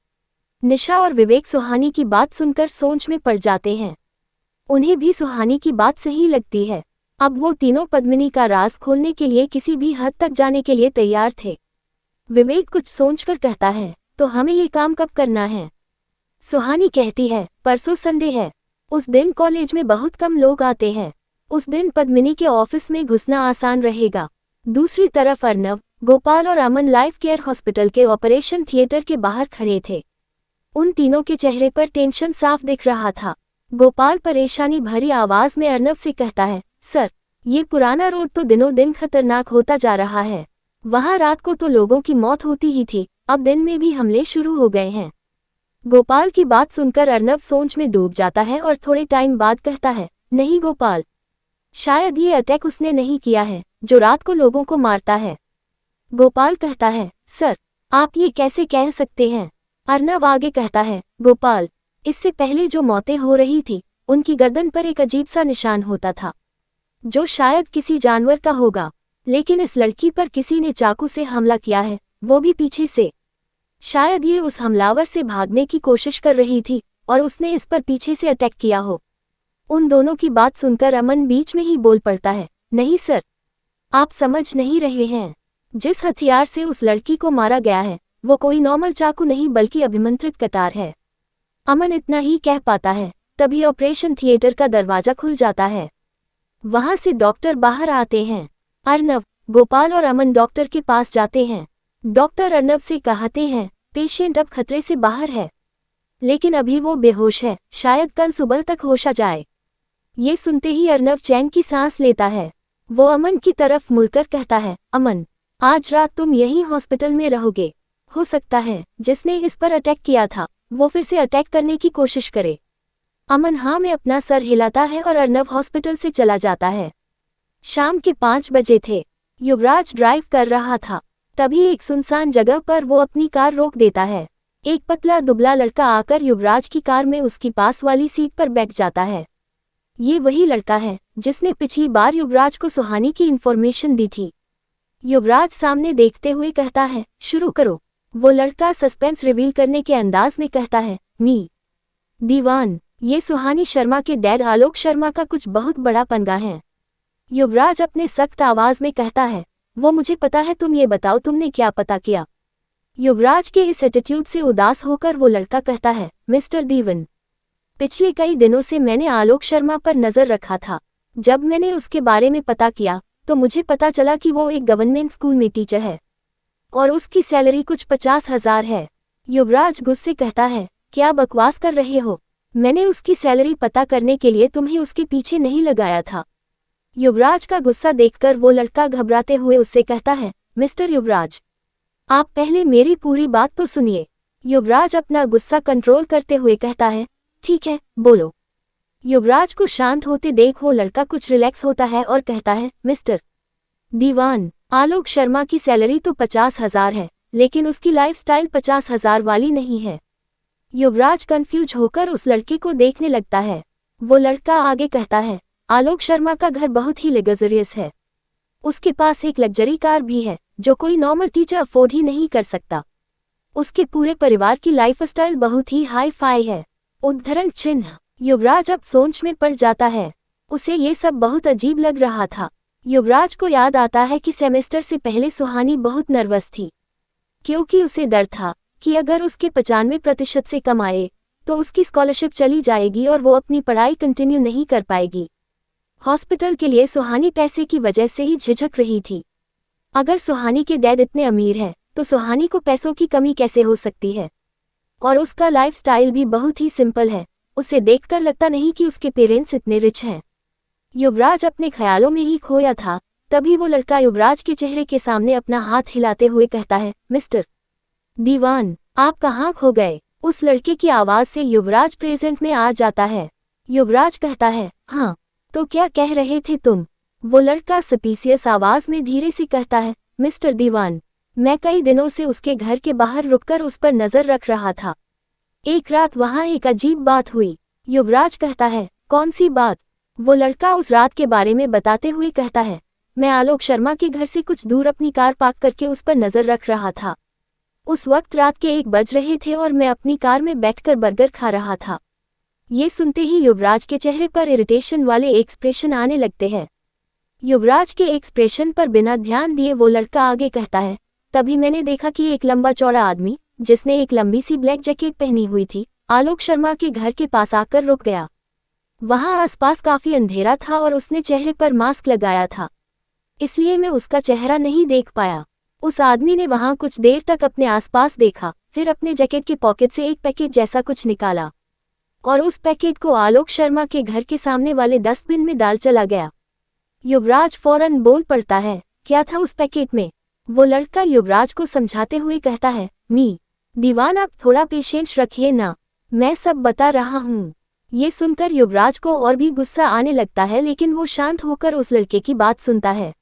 निशा और विवेक सुहानी की बात सुनकर सोच में पड़ जाते हैं। उन्हें भी सुहानी की बात सही लगती है। अब वो तीनों पद्मिनी का राज खोलने के लिए किसी भी हद तक जाने के लिए तैयार थे। विवेक कुछ सोचकर कहता है, तो हमें ये काम कब करना है? सुहानी कहती है, परसों संडे है। उस दिन कॉलेज में बहुत कम लोग आते हैं। उस दिन पद्मिनी के ऑफिस में घुसना आसान रहेगा। दूसरी तरफ अर्नव, गोपाल और अमन लाइफ केयर हॉस्पिटल के ऑपरेशन थिएटर के बाहर खड़े थे। उन तीनों के चेहरे पर टेंशन साफ दिख रहा था। गोपाल परेशानी भरी आवाज में अर्नव से कहता है, सर, ये पुराना रोड तो दिनों दिन खतरनाक होता जा रहा है। वहां रात को तो लोगों की मौत होती ही थी, अब दिन में भी हमले शुरू हो गए हैं। गोपाल की बात सुनकर अर्नव सोच में डूब जाता है और थोड़े टाइम बाद कहता है, नहीं गोपाल, शायद ये अटैक उसने नहीं किया है जो रात को लोगों को मारता है। गोपाल कहता है, सर, आप ये कैसे कह सकते हैं? अर्नव आगे कहता है, गोपाल, इससे पहले जो मौतें हो रही थी उनकी गर्दन पर एक अजीब सा निशान होता था जो शायद किसी जानवर का होगा, लेकिन इस लड़की पर किसी ने चाकू से हमला किया है, वो भी पीछे से। शायद ये उस हमलावर से भागने की कोशिश कर रही थी और उसने इस पर पीछे से अटैक किया हो। उन दोनों की बात सुनकर अमन बीच में ही बोल पड़ता है, नहीं सर, आप समझ नहीं रहे हैं। जिस हथियार से उस लड़की को मारा गया है वो कोई नॉर्मल चाकू नहीं बल्कि अभिमंत्रित कटार है। अमन इतना ही कह पाता है, तभी ऑपरेशन थिएटर का दरवाजा खुल जाता है। वहां से डॉक्टर बाहर आते हैं। अर्नव, गोपाल और अमन डॉक्टर के पास जाते हैं। डॉक्टर अर्नव से कहते हैं, पेशेंट अब खतरे से बाहर है, लेकिन अभी वो बेहोश है, शायद कल सुबह तक होश आ जाए। ये सुनते ही अर्नव चैन की सांस लेता है। वो अमन की तरफ मुड़कर कहता है, अमन, आज रात तुम यहीं हॉस्पिटल में रहोगे। हो सकता है जिसने इस पर अटैक किया था वो फिर से अटैक करने की कोशिश करे। अमन हाँ में अपना सर हिलाता है और अर्नव हॉस्पिटल से चला जाता है। शाम के 5 बजे थे। युवराज ड्राइव कर रहा था, तभी एक सुनसान जगह पर वो अपनी कार रोक देता है। एक पतला दुबला लड़का आकर युवराज की कार में उसकी पास वाली सीट पर बैठ जाता है। ये वही लड़का है जिसने पिछली बार युवराज को सुहानी की इन्फॉर्मेशन दी थी। युवराज सामने देखते हुए कहता है, शुरू करो। वो लड़का सस्पेंस रिवील करने के अंदाज में कहता है, मी दीवान, ये सुहानी शर्मा के डैड आलोक शर्मा का कुछ बहुत बड़ा पंगा है। युवराज अपने सख्त आवाज में कहता है, वो मुझे पता है, तुम ये बताओ तुमने क्या पता किया। युवराज के इस एटीट्यूड से उदास होकर वो लड़का कहता है, मिस्टर दीवन, पिछले कई दिनों से मैंने आलोक शर्मा पर नजर रखा था। जब मैंने उसके बारे में पता किया तो मुझे पता चला कि वो एक गवर्नमेंट स्कूल में टीचर है और उसकी सैलरी कुछ 50,000 है। युवराज गुस्से कहता है, क्या बकवास कर रहे हो? मैंने उसकी सैलरी पता करने के लिए तुम्हें उसके पीछे नहीं लगाया था। युवराज का गुस्सा देखकर वो लड़का घबराते हुए उससे कहता है, मिस्टर युवराज, आप पहले मेरी पूरी बात तो सुनिए। युवराज अपना गुस्सा कंट्रोल करते हुए कहता है, ठीक है, बोलो। युवराज को शांत होते देख वो लड़का कुछ रिलैक्स होता है और कहता है, मिस्टर दीवान, आलोक शर्मा की सैलरी तो 50,000 है, लेकिन उसकी लाइफस्टाइल 50,000 वाली नहीं है। युवराज कंफ्यूज होकर उस लड़के को देखने लगता है। वो लड़का आगे कहता है, आलोक शर्मा का घर बहुत ही लग्जरियस है। उसके पास एक लग्जरी कार भी है जो कोई नॉर्मल टीचर अफोर्ड ही नहीं कर सकता। उसके पूरे परिवार की लाइफस्टाइल बहुत ही हाई फाई है। उद्धरण चिन्ह। युवराज अब सोच में पड़ जाता है। उसे ये सब बहुत अजीब लग रहा था। युवराज को याद आता है कि सेमेस्टर से पहले सुहानी बहुत नर्वस थी, क्योंकि उसे डर था कि अगर उसके 95% से कम आए तो उसकी स्कॉलरशिप चली जाएगी और वो अपनी पढ़ाई कंटिन्यू नहीं कर पाएगी। हॉस्पिटल के लिए सुहानी पैसे की वजह से ही झिझक रही थी। अगर सुहानी के डैड इतने अमीर हैं तो सुहानी को पैसों की कमी कैसे हो सकती है? और उसका लाइफस्टाइल भी बहुत ही सिंपल है। उसे देखकर लगता नहीं कि उसके पेरेंट्स इतने रिच हैं। युवराज अपने ख्यालों में ही खोया था। तभी वो लड़का युवराज के चेहरे के सामने अपना हाथ हिलाते हुए कहता है, मिस्टर दीवान, आप कहाँ खो गए? उस लड़के की आवाज से युवराज प्रेजेंट में आ जाता है। युवराज कहता है, हाँ, तो क्या कह रहे थे तुम? वो लड़का सपीसियस आवाज में धीरे से कहता है, मिस्टर दीवान, मैं कई दिनों से उसके घर के बाहर रुककर उस पर नजर रख रहा था। एक रात वहां एक अजीब बात हुई। युवराज कहता है, कौन सी बात? वो लड़का उस रात के बारे में बताते हुए कहता है, मैं आलोक शर्मा के घर से कुछ दूर अपनी कार पार्क करके उस पर नजर रख रहा था। उस वक्त रात के 1 बज रहे थे और मैं अपनी कार में बैठकर बर्गर खा रहा था। ये सुनते ही युवराज के चेहरे पर इरिटेशन वाले एक्सप्रेशन आने लगते हैं। युवराज के एक्सप्रेशन पर बिना ध्यान दिए वो लड़का आगे कहता है, तभी मैंने देखा कि एक लंबा चौड़ा आदमी जिसने एक लंबी सी ब्लैक जैकेट पहनी हुई थी आलोक शर्मा के घर के पास आकर रुक गया। वहां आसपास काफी अंधेरा था और उसने चेहरे पर मास्क लगाया था, इसलिए मैं उसका चेहरा नहीं देख पाया। उस आदमी ने वहां कुछ देर तक अपने आसपास देखा, फिर अपने जैकेट के पॉकेट से एक पैकेट जैसा कुछ निकाला और उस पैकेट को आलोक शर्मा के घर के सामने वाले डस्टबिन में डाल चला गया। युवराज फौरन बोल पड़ता है, क्या था उस पैकेट में? वो लड़का युवराज को समझाते हुए कहता है, दीवान आप थोड़ा पेशेंस रखिए ना, मैं सब बता रहा हूँ। ये सुनकर युवराज को और भी गुस्सा आने लगता है, लेकिन वो शांत होकर उस लड़के की बात सुनता है।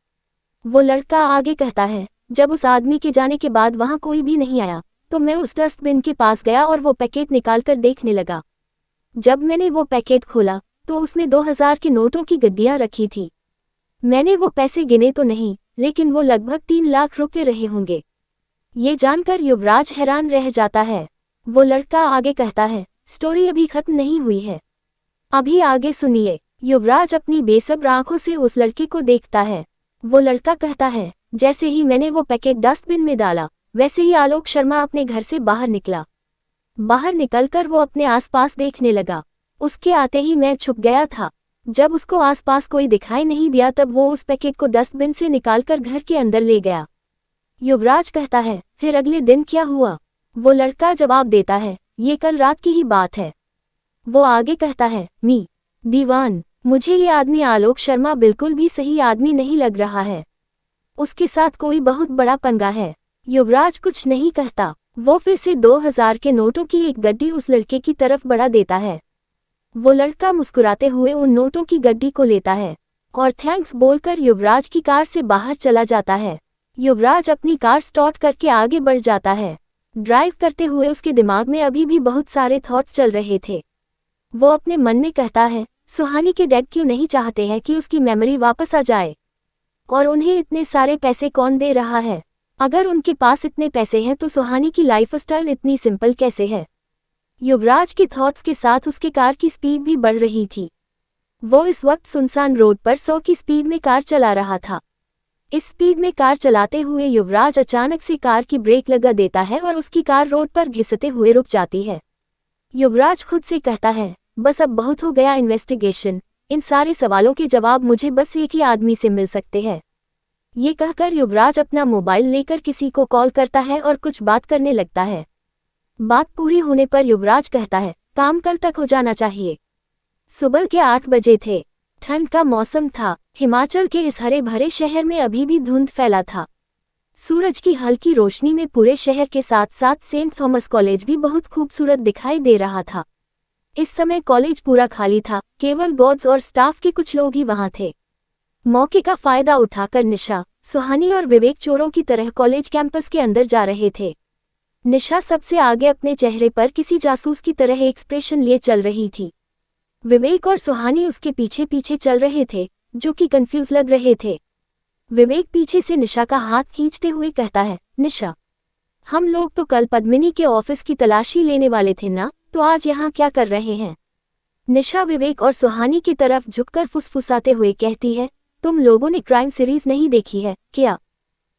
वो लड़का आगे कहता है, जब उस आदमी के जाने के बाद वहां कोई भी नहीं आया तो मैं उस डस्टबिन के पास गया और वो पैकेट निकालकर देखने लगा। जब मैंने वो पैकेट खोला तो उसमें 2000 के नोटों की गड्डियां रखी थी। मैंने वो पैसे गिने तो नहीं, लेकिन वो लगभग 3 लाख रुपए रहे होंगे। ये जानकर युवराज हैरान रह जाता है। वो लड़का आगे कहता है, स्टोरी अभी खत्म नहीं हुई है, अभी आगे सुनिए। युवराज अपनी बेसब्र आंखों से उस लड़के को देखता है। वो लड़का कहता है, जैसे ही मैंने वो पैकेट डस्टबिन में डाला वैसे ही आलोक शर्मा अपने घर से बाहर निकला। बाहर निकलकर वो अपने आसपास देखने लगा। उसके आते ही मैं छुप गया था। जब उसको आसपास कोई दिखाई नहीं दिया तब वो उस पैकेट को डस्टबिन से निकालकर घर के अंदर ले गया। युवराज कहता है, फिर अगले दिन क्या हुआ? वो लड़का जवाब देता है, ये कल रात की ही बात है। वो आगे कहता है, दीवान, मुझे ये आदमी आलोक शर्मा बिल्कुल भी सही आदमी नहीं लग रहा है, उसके साथ कोई बहुत बड़ा पंगा है। युवराज कुछ नहीं कहता। वो फिर से 2000 के नोटों की एक गड्डी उस लड़के की तरफ बढ़ा देता है। वो लड़का मुस्कुराते हुए उन नोटों की गड्डी को लेता है और थैंक्स बोलकर युवराज की कार से बाहर चला जाता है। युवराज अपनी कार स्टार्ट करके आगे बढ़ जाता है। ड्राइव करते हुए उसके दिमाग में अभी भी बहुत सारे थॉट्स चल रहे थे। वो अपने मन में कहता है, सुहानी के डैड क्यों नहीं चाहते हैं कि उसकी मेमोरी वापस आ जाए, और उन्हें इतने सारे पैसे कौन दे रहा है? अगर उनके पास इतने पैसे हैं तो सुहानी की लाइफस्टाइल इतनी सिंपल कैसे है? युवराज के थॉट्स के साथ उसके कार की स्पीड भी बढ़ रही थी। वो इस वक्त सुनसान रोड पर 100 की स्पीड में कार चला रहा था। इस स्पीड में कार चलाते हुए युवराज अचानक से कार की ब्रेक लगा देता है और उसकी कार रोड पर घिसते हुए रुक जाती है। युवराज खुद से कहता है, बस अब बहुत हो गया इन्वेस्टिगेशन, इन सारे सवालों के जवाब मुझे बस एक ही आदमी से मिल सकते हैं। ये कहकर युवराज अपना मोबाइल लेकर किसी को कॉल करता है और कुछ बात करने लगता है। बात पूरी होने पर युवराज कहता है, काम कल तक हो जाना चाहिए। सुबह के 8 बजे थे। ठंड का मौसम था। हिमाचल के इस हरे भरे शहर में अभी भी धुंध फैला था। सूरज की हल्की रोशनी में पूरे शहर के साथ साथ सेंट थॉमस कॉलेज भी बहुत खूबसूरत दिखाई दे रहा था। इस समय कॉलेज पूरा खाली था, केवल गार्ड्स और स्टाफ के कुछ लोग ही वहां थे। मौके का फायदा उठाकर निशा, सुहानी और विवेक चोरों की तरह कॉलेज कैंपस के अंदर जा रहे थे। निशा सबसे आगे अपने चेहरे पर किसी जासूस की तरह एक्सप्रेशन लिए चल रही थी। विवेक और सुहानी उसके पीछे पीछे चल रहे थे, जो कि कंफ्यूज लग रहे थे। विवेक पीछे से निशा का हाथ खींचते हुए कहता है, निशा, हम लोग तो कल पद्मिनी के ऑफिस की तलाशी लेने वाले थे ना, तो आज यहाँ क्या कर रहे हैं? निशा विवेक और सुहानी की तरफ झुककर फुसफुसाते हुए कहती है, तुम लोगों ने क्राइम सीरीज नहीं देखी है क्या?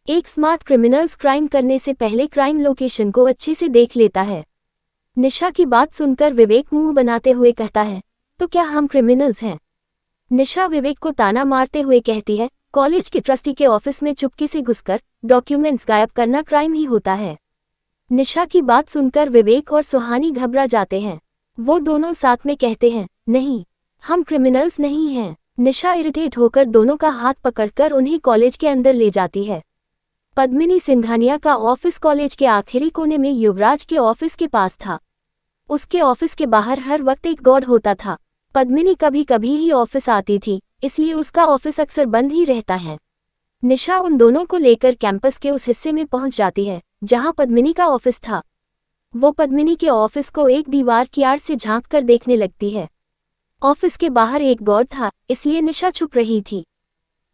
एक स्मार्ट क्रिमिनल्स क्राइम करने से पहले क्राइम लोकेशन को अच्छे से देख लेता है। निशा की बात सुनकर विवेक मुंह बनाते हुए कहता है, तो क्या हम क्रिमिनल्स हैं? निशा विवेक को ताना मारते हुए कहती है, कॉलेज के ट्रस्टी के ऑफिस में चुपके से घुसकर डॉक्यूमेंट्स गायब करना क्राइम ही होता है। निशा की बात सुनकर विवेक और सुहानी घबरा जाते हैं। वो दोनों साथ में कहते हैं, नहीं, हम क्रिमिनल्स नहीं हैं। निशा इरिटेट होकर दोनों का हाथ पकड़कर उन्हें कॉलेज के अंदर ले जाती है। पद्मिनी सिंघानिया का ऑफिस कॉलेज के आखिरी कोने में युवराज के ऑफिस के पास था। उसके ऑफिस के बाहर हर वक्त एक गार्ड होता था। पद्मिनी कभी कभी ही ऑफिस आती थी, इसलिए उसका ऑफिस अक्सर बंद ही रहता है। निशा उन दोनों को लेकर कैंपस के उस हिस्से में पहुंच जाती है जहां पद्मिनी का ऑफिस था। वो पद्मिनी के ऑफिस को एक दीवार की आड़ से झांक कर देखने लगती है। ऑफिस के बाहर एक गार्ड था, इसलिए निशा छुप रही थी।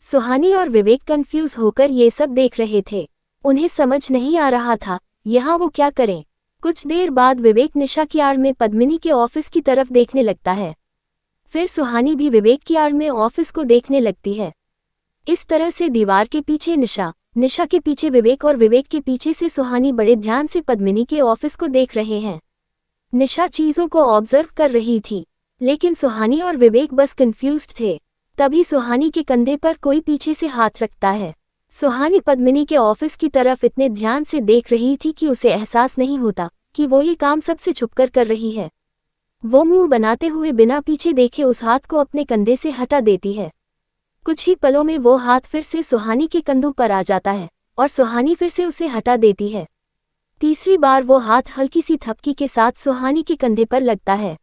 सुहानी और विवेक कंफ्यूज होकर ये सब देख रहे थे। उन्हें समझ नहीं आ रहा था यहाँ वो क्या करें। कुछ देर बाद विवेक निशा की आड़ में पद्मिनी के ऑफिस की तरफ देखने लगता है। फिर सुहानी भी विवेक की आड़ में ऑफिस को देखने लगती है। इस तरह से दीवार के पीछे निशा, निशा के पीछे विवेक और विवेक के पीछे से सुहानी बड़े ध्यान से पद्मिनी के ऑफिस को देख रहे हैं। निशा चीजों को ऑब्जर्व कर रही थी। लेकिन सुहानी और विवेक बस कंफ्यूज्ड थे। तभी सुहानी के कंधे पर कोई पीछे से हाथ रखता है। सुहानी पद्मिनी के ऑफिस की तरफ इतने ध्यान से देख रही थी कि उसे एहसास नहीं होता कि वो ये काम सबसे छुपकर कर रही है। वो मुंह बनाते हुए बिना पीछे देखे उस हाथ को अपने कंधे से हटा देती है। कुछ ही पलों में वो हाथ फिर से सुहानी के कंधों पर आ जाता है और सुहानी फिर से उसे हटा देती है। तीसरी बार वो हाथ हल्की सी थपकी के साथ सुहानी के कंधे पर लगता है।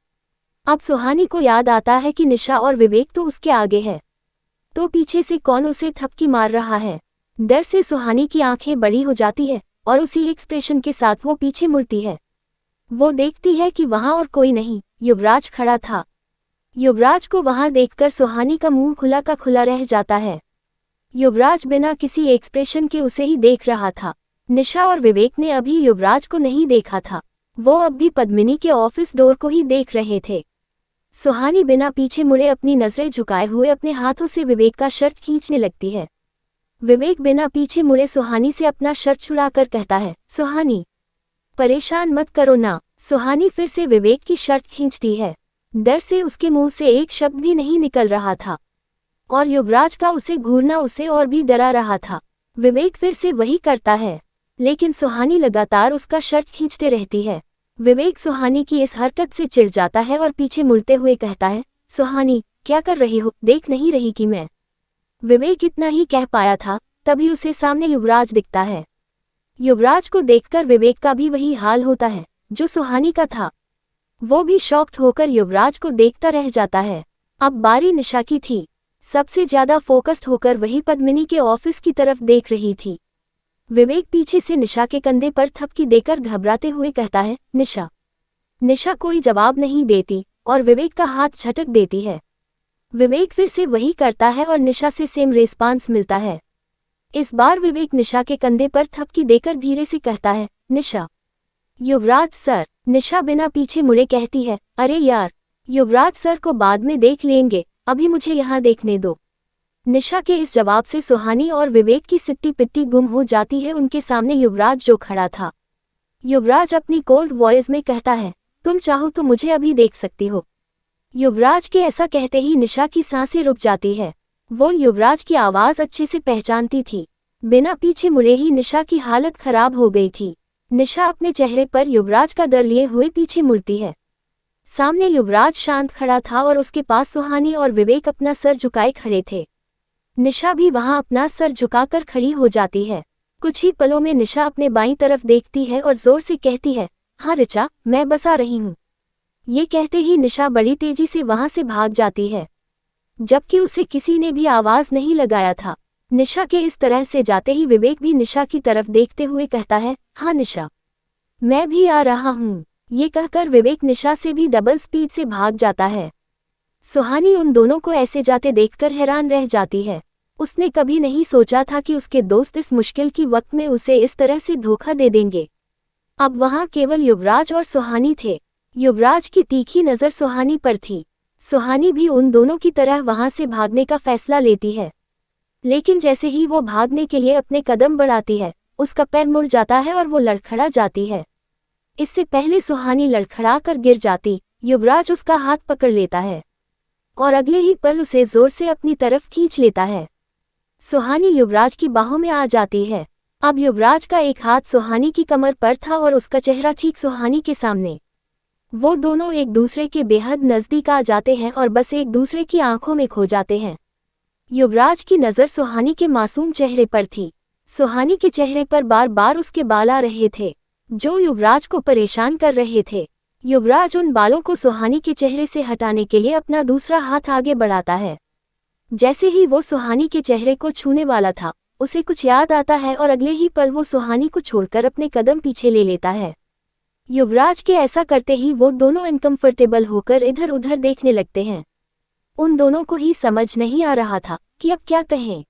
अब सुहानी को याद आता है कि निशा और विवेक तो उसके आगे है, तो पीछे से कौन उसे थपकी मार रहा है। डर से सुहानी की आंखें बड़ी हो जाती है और उसी एक्सप्रेशन के साथ वो पीछे मुड़ती है। वो देखती है कि वहां और कोई नहीं, युवराज खड़ा था। युवराज को वहां देखकर सुहानी का मुंह खुला का खुला रह जाता है। युवराज बिना किसी एक्सप्रेशन के उसे ही देख रहा था। निशा और विवेक ने अभी युवराज को नहीं देखा था, वो अब भी पद्मिनी के ऑफिस डोर को ही देख रहे थे। सुहानी बिना पीछे मुड़े अपनी नजरें झुकाए हुए अपने हाथों से विवेक का शर्ट खींचने लगती है। विवेक बिना पीछे मुड़े सुहानी से अपना शर्ट छुड़ाकर कहता है, सुहानी परेशान मत करो ना। सुहानी फिर से विवेक की शर्ट खींचती है। डर से उसके मुंह से एक शब्द भी नहीं निकल रहा था और युवराज का उसे घूरना उसे और भी डरा रहा था। विवेक फिर से वही करता है, लेकिन सुहानी लगातार उसका शर्ट खींचते रहती है। विवेक सुहानी की इस हरकत से चिढ़ जाता है और पीछे मुड़ते हुए कहता है, सुहानी क्या कर रही हो, देख नहीं रही कि मैं। विवेक इतना ही कह पाया था, तभी उसे सामने युवराज दिखता है। युवराज को देखकर विवेक का भी वही हाल होता है जो सुहानी का था। वो भी शॉक्ड होकर युवराज को देखता रह जाता है। अब बारी निशा की थी। सबसे ज्यादा फोकस्ड होकर वही पद्मिनी के ऑफिस की तरफ देख रही थी। विवेक पीछे से निशा के कंधे पर थपकी देकर घबराते हुए कहता है, निशा। निशा कोई जवाब नहीं देती और विवेक का हाथ झटक देती है। विवेक फिर से वही करता है और निशा से सेम रिस्पांस मिलता है। इस बार विवेक निशा के कंधे पर थपकी देकर धीरे से कहता है, निशा। युवराज सर। निशा बिना पीछे मुड़े कहती है, अरे यार, युवराज सर को बाद में देख लेंगे, अभी मुझे यहाँ देखने दो। निशा के इस जवाब से सुहानी और विवेक की सिट्टी पिट्टी गुम हो जाती है उनके सामने युवराज जो खड़ा था। युवराज अपनी कोल्ड वॉइस में कहता है, तुम चाहो तो मुझे अभी देख सकती हो। युवराज के ऐसा कहते ही निशा की सांसें रुक जाती है। वो युवराज की आवाज अच्छे से पहचानती थी। बिना पीछे मुड़े ही निशा की हालत खराब हो गई थी। निशा अपने चेहरे पर युवराज का डर लिए हुए पीछे मुड़ती है। सामने युवराज शांत खड़ा था और उसके पास सुहानी और विवेक अपना सर झुकाए खड़े थे। निशा भी वहां अपना सर झुकाकर खड़ी हो जाती है। कुछ ही पलों में निशा अपने बाईं तरफ देखती है और जोर से कहती है, हाँ ऋचा, मैं बस आ रही हूँ। ये कहते ही निशा बड़ी तेजी से वहां से भाग जाती है, जबकि उसे किसी ने भी आवाज नहीं लगाया था। निशा के इस तरह से जाते ही विवेक भी निशा की तरफ देखते हुए कहता है, हाँ निशा, मैं भी आ रहा हूँ। ये कहकर विवेक निशा से भी डबल स्पीड से भाग जाता है। सुहानी उन दोनों को ऐसे जाते देखकर हैरान रह जाती है। उसने कभी नहीं सोचा था कि उसके दोस्त इस मुश्किल की वक्त में उसे इस तरह से धोखा दे देंगे। अब वहां केवल युवराज और सुहानी थे। युवराज की तीखी नज़र सुहानी पर थी। सुहानी भी उन दोनों की तरह वहां से भागने का फैसला लेती है, लेकिन जैसे ही वो भागने के लिए अपने कदम बढ़ाती है, उसका पैर मुड़ जाता है और वो लड़खड़ा जाती है। इससे पहले सुहानी लड़खड़ा कर गिर जाती, युवराज उसका हाथ पकड़ लेता है और अगले ही पल उसे जोर से अपनी तरफ खींच लेता है। सुहानी युवराज की बाहों में आ जाती है। अब युवराज का एक हाथ सुहानी की कमर पर था और उसका चेहरा ठीक सुहानी के सामने। वो दोनों एक दूसरे के बेहद नजदीक आ जाते हैं और बस एक दूसरे की आंखों में खो जाते हैं। युवराज की नज़र सुहानी के मासूम चेहरे पर थी। सुहानी के चेहरे पर बार बार उसके बाल आ रहे थे, जो युवराज को परेशान कर रहे थे। युवराज उन बालों को सुहानी के चेहरे से हटाने के लिए अपना दूसरा हाथ आगे बढ़ाता है। जैसे ही वो सुहानी के चेहरे को छूने वाला था, उसे कुछ याद आता है और अगले ही पल वो सुहानी को छोड़कर अपने कदम पीछे ले लेता है। युवराज के ऐसा करते ही वो दोनों अनकंफर्टेबल होकर इधर उधर देखने लगते हैं। उन दोनों को ही समझ नहीं आ रहा था कि अब क्या कहें।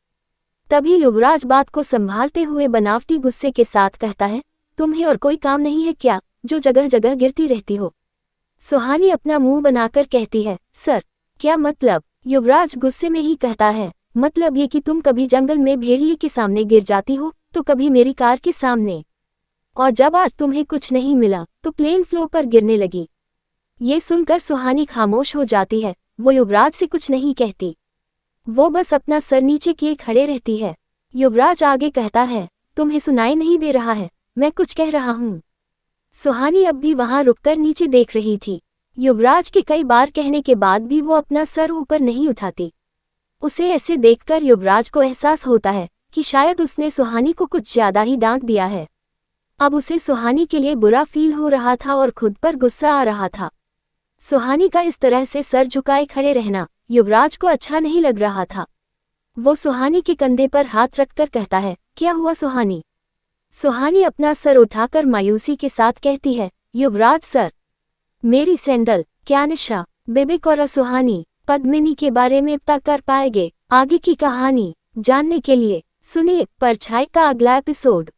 तभी युवराज बात को संभालते हुए बनावटी गुस्से के साथ कहता है, तुम्हें और कोई काम नहीं है क्या, जो जगह जगह गिरती रहती हो। सुहानी अपना मुंह बनाकर कहती है, सर, क्या मतलब। युवराज गुस्से में ही कहता है, मतलब ये कि तुम कभी जंगल में भेड़िए के सामने गिर जाती हो तो कभी मेरी कार के सामने, और जब आज तुम्हें कुछ नहीं मिला तो प्लेन फ्लो पर गिरने लगी। ये सुनकर सुहानी खामोश हो जाती है। वो युवराज से कुछ नहीं कहती, वो बस अपना सर नीचे किए खड़े रहती है। युवराज आगे कहता है, तुम्हें सुनाई नहीं दे रहा है, मैं कुछ कह रहा हूँ। सुहानी अब भी वहां रुककर नीचे देख रही थी। युवराज के कई बार कहने के बाद भी वो अपना सर ऊपर नहीं उठाती। उसे ऐसे देखकर युवराज को एहसास होता है कि शायद उसने सुहानी को कुछ ज्यादा ही डांट दिया है। अब उसे सुहानी के लिए बुरा फील हो रहा था और खुद पर गुस्सा आ रहा था। सुहानी का इस तरह से सर झुकाए खड़े रहना युवराज को अच्छा नहीं लग रहा था। वो सुहानी के कंधे पर हाथ रखकर कहता है, क्या हुआ सुहानी? सुहानी अपना सर उठाकर मायूसी के साथ कहती है, युवराज सर, मेरी सैंडल, क्या निशा, बेबिक और सुहानी पद्मिनी के बारे में पता कर पाएंगे? आगे की कहानी जानने के लिए सुनिए परछाई का अगला एपिसोड।